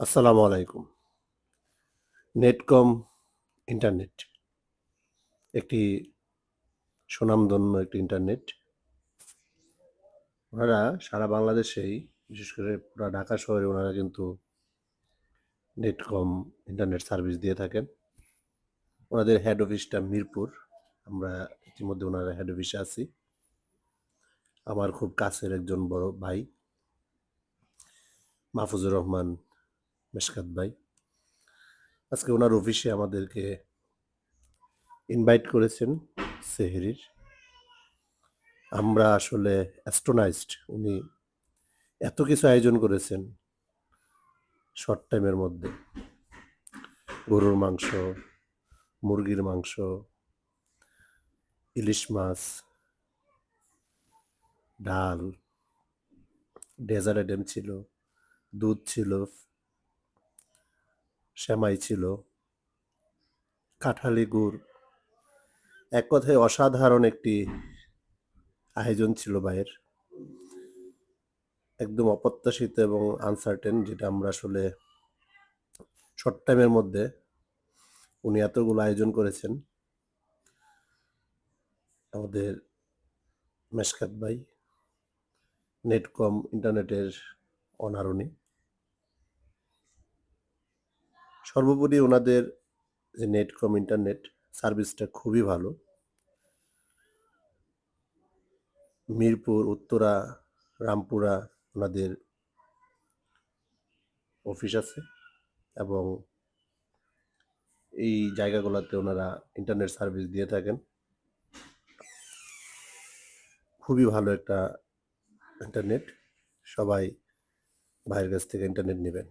আসসালামু আলাইকুম। Netcom internet একটি স্বনামধন্য একটি ইন্টারনেট। ওনারা সারা বাংলাদেশেই বিশেষ করে পুরা ঢাকা শহরে ওনারা কিন্তু নেটকম ইন্টারনেট সার্ভিস দিয়ে থাকেন। ওনাদের হেড অফিসটা মিরপুর। আমরা ইতিমধ্যে ওনারা হেড অফিসে আছি। আমার খুব কাছের একজন বড় ভাই মাহফুজুর রহমান মেশকাত ভাই। আজকে ওনার অফিসে আমাদেরকে ইনভাইট করেছেন সেহরির। আমরা আসলে অ্যাস্ট্রোনাইজড উনি এত কিছু আয়োজন করেছেন শর্ট টাইমের মধ্যে। গরুর মাংস, মুরগির মাংস, ইলিশ মাছ, ডাল, ডেজার্ট আইটেম ছিল, দুধ ছিল, সেমাই ছিল, কাঁঠালি গুড়। এক কথায় অসাধারণ একটি আয়োজন ছিল ভাইয়ের। একদম অপ্রত্যাশিত এবং আনসার্টেন, যেটা আমরা আসলে শর্ট টাইমের মধ্যে উনি এতগুলো আয়োজন করেছেন। আমাদের মেশকাত ভাই নেটকম ইন্টারনেটের অনার উনি। সর্বোপরি ওনাদের যে নেটকম ইন্টারনেট সার্ভিসটা খুবই ভালো। মিরপুর, উত্তরা, রামপুরা ওনাদের অফিস আছে এবং এই জায়গাগুলোতে ওনারা ইন্টারনেট সার্ভিস দিয়ে থাকেন। খুবই ভালো একটা ইন্টারনেট। সবাই ভাইয়ের কাছ থেকে ইন্টারনেট নেবেন।